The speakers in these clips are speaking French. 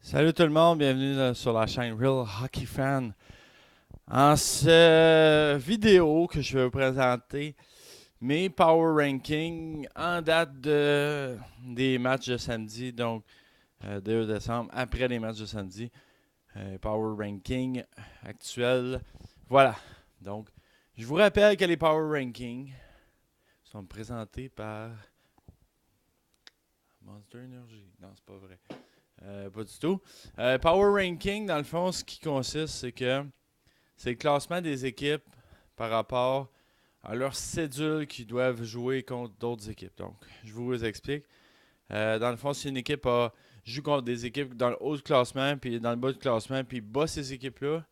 Salut tout le monde, bienvenue sur la chaîne Real Hockey Fan. En cette vidéo que je vais vous présenter mes Power Rankings en date des matchs de samedi, donc 2 décembre, après les matchs de samedi. Power Ranking actuel. Voilà. Donc, je vous rappelle que les Power Rankings sont présentés par Monster Energy. Non, c'est pas vrai. Pas du tout. Power Ranking, dans le fond, ce qui consiste, c'est le classement des équipes par rapport à leur cédule qu'ils doivent jouer contre d'autres équipes. Donc, je vous explique. Dans le fond, si une équipe joue contre des équipes dans le haut du classement, puis dans le bas du classement, puis bat ces équipes-là,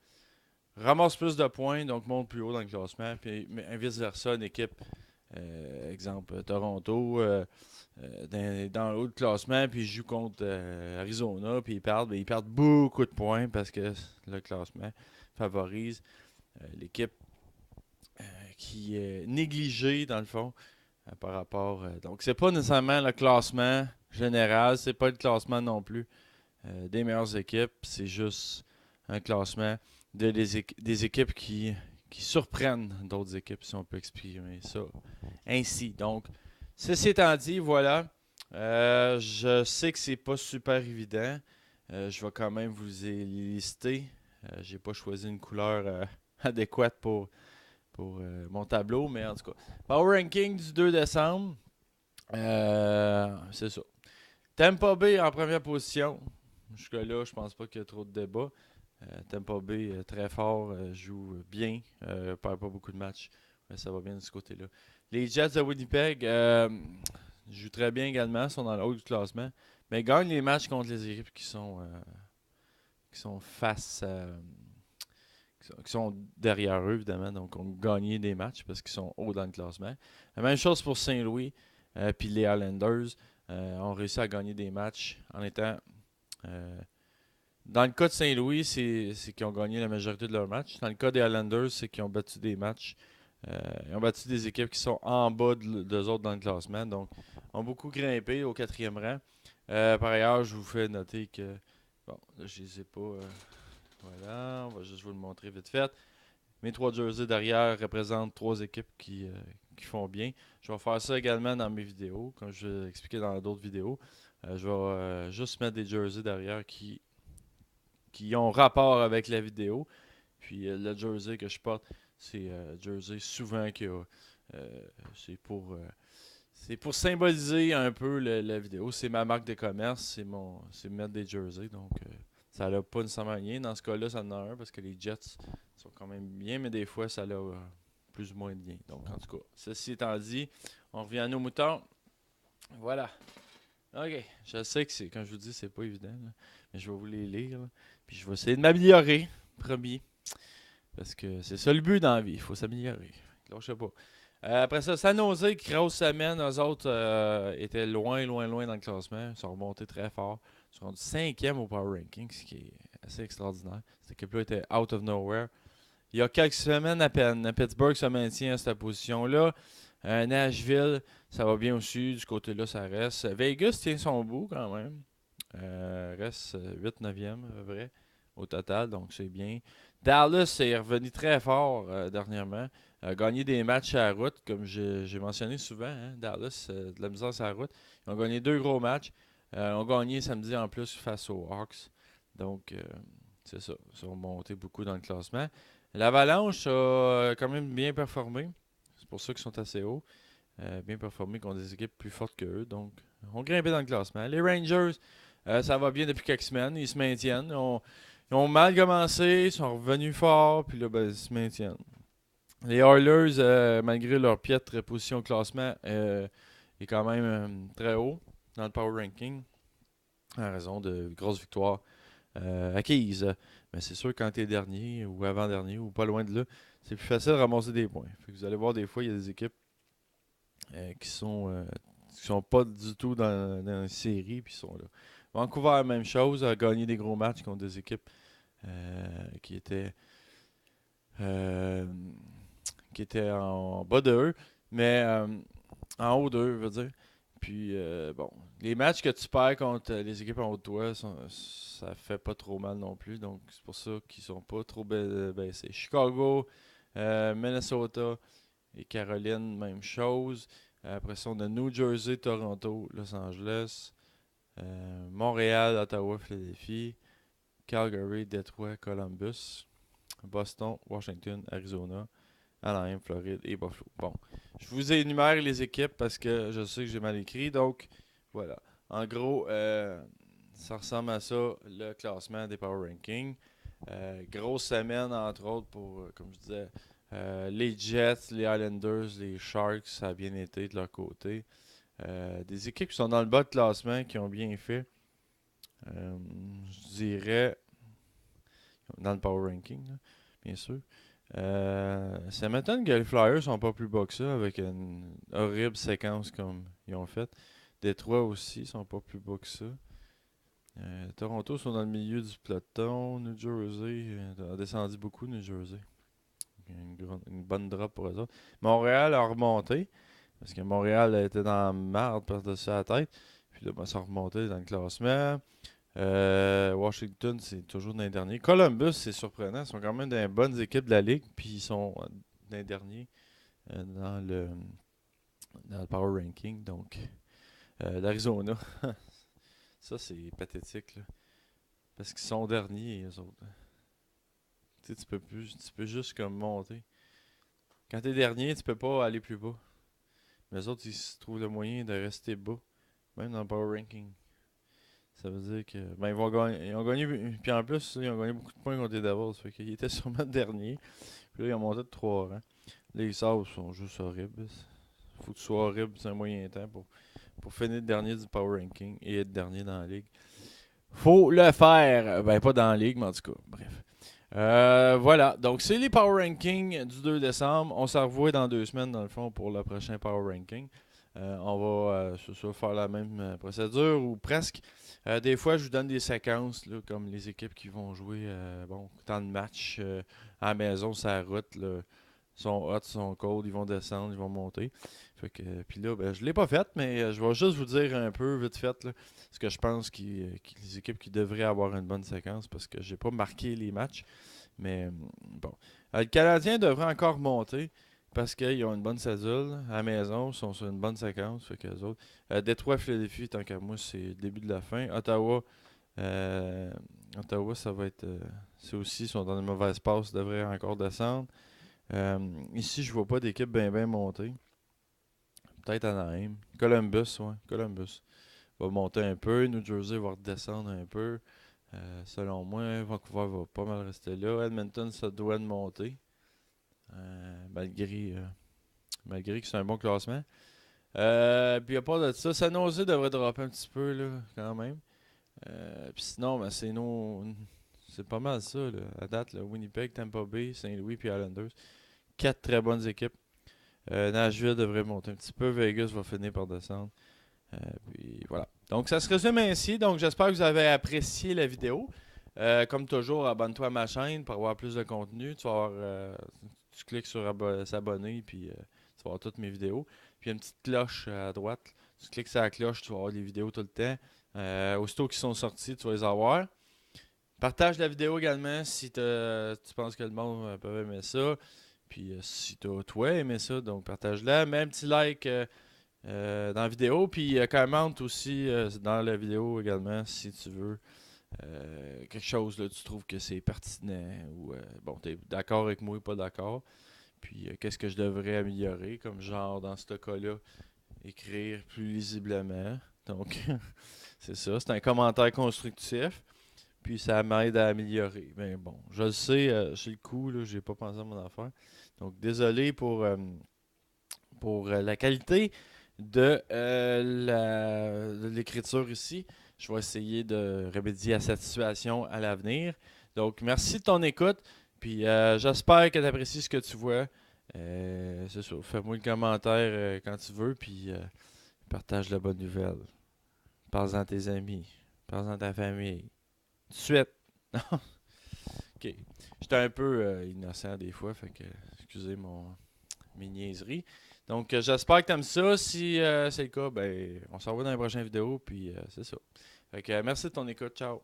ramasse plus de points, donc monte plus haut dans le classement, puis vice-versa, une équipe, exemple Toronto, dans le haut du classement, puis ils jouent contre Arizona, puis ils perdent beaucoup de points parce que le classement favorise l'équipe qui est négligée, dans le fond, par rapport. Donc, c'est pas nécessairement le classement général, c'est pas le classement non plus des meilleures équipes, c'est juste un classement des équipes qui surprennent d'autres équipes, si on peut exprimer ça ainsi. Donc, ceci étant dit, voilà. Je sais que c'est pas super évident. Je vais quand même vous les lister. J'ai pas choisi une couleur adéquate pour mon tableau, mais en tout cas. Power Ranking du 2 décembre. C'est ça. Tampa Bay en première position. Jusque-là, je pense pas qu'il y a trop de débat. Tampa Bay très fort, joue bien, perd pas beaucoup de matchs. Mais ça va bien de ce côté-là. Les Jets de Winnipeg jouent très bien également, sont dans le haut du classement. Mais gagnent les matchs contre les équipes qui sont face à, qui sont derrière eux, évidemment. Donc, ont gagné des matchs parce qu'ils sont haut dans le classement. La même chose pour Saint-Louis. Puis les Islanders ont réussi à gagner des matchs en étant. Dans le cas de Saint-Louis, c'est qu'ils ont gagné la majorité de leurs matchs. Dans le cas des Islanders, c'est qu'ils ont battu des matchs. Ils ont battu des équipes qui sont en bas d'eux autres dans le classement. Donc, ont beaucoup grimpé au quatrième rang. Par ailleurs, je vous fais noter que. Bon, là, je les ai pas. Voilà, on va juste vous le montrer vite fait. Mes trois jerseys derrière représentent trois équipes qui font bien. Je vais faire ça également dans mes vidéos, comme je vais expliquer dans d'autres vidéos. Je vais juste mettre des jerseys derrière qui ont rapport avec la vidéo. Puis le jersey que je porte, c'est jersey souvent que c'est c'est pour symboliser un peu la vidéo. C'est ma marque de commerce, c'est mettre des jerseys. Donc ça n'a pas nécessairement rien. Dans ce cas-là, ça en a un parce que les Jets sont quand même bien, mais des fois, ça a plus ou moins de lien. Donc en tout cas, ceci étant dit, on revient à nos moutons. Voilà. OK. Je sais que c'est, comme je vous dis, c'est pas évident, là, mais je vais vous les lire. Là. Puis je vais essayer de m'améliorer, promis. Parce que c'est ça le but dans la vie, il faut s'améliorer. Là, je sais pas. Après ça, San Jose, grosse semaine, eux autres étaient loin, loin, loin dans le classement. Ils sont remontés très fort. Ils sont rendus cinquième au Power Ranking, ce qui est assez extraordinaire. Cette équipe-là était out of nowhere. Il y a quelques semaines à peine, Pittsburgh se maintient à cette position-là. Nashville, ça va bien aussi. Du côté-là, ça reste. Vegas tient son bout quand même. Reste 8-9e à peu près au total, donc c'est bien. Dallas est revenu très fort dernièrement. Gagné des matchs à la route, comme j'ai mentionné souvent. Hein, Dallas, de la misère sur la route. Ils ont gagné deux gros matchs. Ils ont gagné samedi en plus face aux Hawks. Donc, c'est ça. Ils sont montés beaucoup dans le classement. L'Avalanche a quand même bien performé. C'est pour ça qu'ils sont assez hauts. Bien performé contre des équipes plus fortes qu'eux. Donc, on grimpé dans le classement. Les Rangers, ça va bien depuis quelques semaines. Ils se maintiennent. Ils ont mal commencé, ils sont revenus fort, puis là, ben, ils se maintiennent. Les Oilers, malgré leur piètre position au classement, est quand même très haut dans le Power Ranking, en raison de grosses victoires acquises. Mais c'est sûr, quand tu es dernier, ou avant-dernier, ou pas loin de là, c'est plus facile de ramasser des points. Fait que vous allez voir, des fois, il y a des équipes qui sont pas du tout dans une série, puis sont là. Vancouver, même chose, a gagné des gros matchs contre des équipes qui étaient euh, qui étaient en bas de eux, mais en haut d'eux, je veux dire. Puis, bon, les matchs que tu perds contre les équipes en haut de toi, ça fait pas trop mal non plus. Donc, c'est pour ça qu'ils sont pas trop baissés. Chicago, Minnesota et Caroline, même chose. Après ça, on a New Jersey, Toronto, Los Angeles, Montréal, Ottawa, Philadelphie, Calgary, Detroit, Columbus, Boston, Washington, Arizona, Anaheim, Floride et Buffalo. Bon, je vous énumère les équipes parce que je sais que j'ai mal écrit. Donc, voilà. En gros, ça ressemble à ça, le classement des Power Rankings. Grosse semaine, entre autres, pour, comme je disais, les Jets, les Islanders, les Sharks, ça a bien été de leur côté. Des équipes qui sont dans le bas de classement, qui ont bien fait. Je dirais, dans le Power Ranking, là, bien sûr. Ça m'étonne que les Flyers sont pas plus bas que ça, avec une horrible séquence comme ils ont fait. Détroit aussi sont pas plus bas que ça. Toronto sont dans le milieu du peloton. New Jersey a descendu beaucoup, New Jersey. Une bonne drop pour eux autres. Montréal a remonté, parce que Montréal était dans la marde par-dessus la tête. Puis là, ben, ça a remonté dans le classement. Washington, c'est toujours dans les derniers. Columbus, c'est surprenant. Ils sont quand même dans les bonnes équipes de la ligue. Puis ils sont dans les derniers dans le Power Ranking. Donc, l'Arizona, ça c'est pathétique. Là. Parce qu'ils sont derniers, les autres. Tu sais, tu peux juste comme monter. Quand t'es dernier, tu peux pas aller plus bas. Mais les autres, ils se trouvent le moyen de rester bas. Même dans le Power Ranking. Ça veut dire que. Ben, ils vont gagner. Ils ont gagné. Puis en plus, ils ont gagné beaucoup de points contre les Devils. Fait qu'ils étaient sûrement dernier. Puis là, ils ont monté de 3 rangs. Les Sabres sont juste horribles. Faut que tu sois horrible, c'est un moyen temps pour finir dernier du Power Ranking et être dernier dans la ligue. Faut le faire. Ben, pas dans la ligue, mais en tout cas, bref. Voilà, donc c'est les Power Rankings du 2 décembre. On s'en revoit dans 2 semaines, dans le fond, pour le prochain Power Ranking. On va faire la même procédure, ou presque. Des fois, je vous donne des séquences, là, comme les équipes qui vont jouer tant de matchs à la maison, sur la route. Là, sont hot, sont cold, ils vont descendre, ils vont monter. Fait que, puis là, ben, je l'ai pas fait, mais je vais juste vous dire un peu vite fait là, ce que je pense les équipes qui devraient avoir une bonne séquence, parce que j'ai pas marqué les matchs. Mais bon. Le Canadien devrait encore monter parce qu'ils ont une bonne cédule. À la maison, ils sont sur une bonne séquence. Fait que les autres. Détroit, Philadelphie, tant qu'à moi, c'est le début de la fin. Euh, Ottawa, ça va être. C'est aussi, ils sont dans une mauvaise passe, devraient encore descendre. Ici, je vois pas d'équipe bien monter. Peut-être Anaheim. Columbus, ouais. Columbus va monter un peu. New Jersey va redescendre un peu. Selon moi, Vancouver va pas mal rester là. Edmonton, ça doit de monter. Malgré que c'est un bon classement. Puis à part de ça, San Jose devrait dropper un petit peu là, quand même. Puis sinon, ben, c'est pas mal ça. Là. À date, là, Winnipeg, Tampa Bay, Saint-Louis puis Islanders. 4 très bonnes équipes. Nashville devrait monter un petit peu. Vegas va finir par descendre. Puis voilà. Donc ça se résume ainsi. Donc j'espère que vous avez apprécié la vidéo. Comme toujours, abonne-toi à ma chaîne pour avoir plus de contenu. Tu vas avoir, tu cliques sur s'abonner, puis tu vas avoir toutes mes vidéos. Puis il y a une petite cloche à droite. Tu cliques sur la cloche, tu vas avoir les vidéos tout le temps. Aussitôt qu'ils sont sortis, tu vas les avoir. Partage la vidéo également si tu penses que le monde peut aimer ça. Puis si toi aimé ça, donc partage-la. Mets un petit like dans la vidéo. Puis commente aussi dans la vidéo également si tu veux quelque chose là, tu trouves que c'est pertinent ou bon, tu es d'accord avec moi ou pas d'accord. Puis qu'est-ce que je devrais améliorer, comme genre dans ce cas-là, écrire plus lisiblement. Donc, c'est ça, c'est un commentaire constructif. Puis ça m'aide à améliorer. Mais bon, je le sais, j'ai le coup, là, j'ai pas pensé à mon affaire. Donc, désolé pour la qualité de l'écriture ici. Je vais essayer de remédier à cette situation à l'avenir. Donc, merci de ton écoute. Puis, j'espère que tu apprécies ce que tu vois. C'est ça. Fais-moi le commentaire quand tu veux. Puis, partage la bonne nouvelle. Parle-en à tes amis. Parle-en à ta famille. Tout de suite. Ok. J'étais un peu innocent des fois. Fait que, excusez mes niaiseries. Donc, j'espère que tu aimes ça. Si c'est le cas, ben, on se revoit dans les prochaines vidéos. Puis, c'est ça. Fait que, merci de ton écoute. Ciao.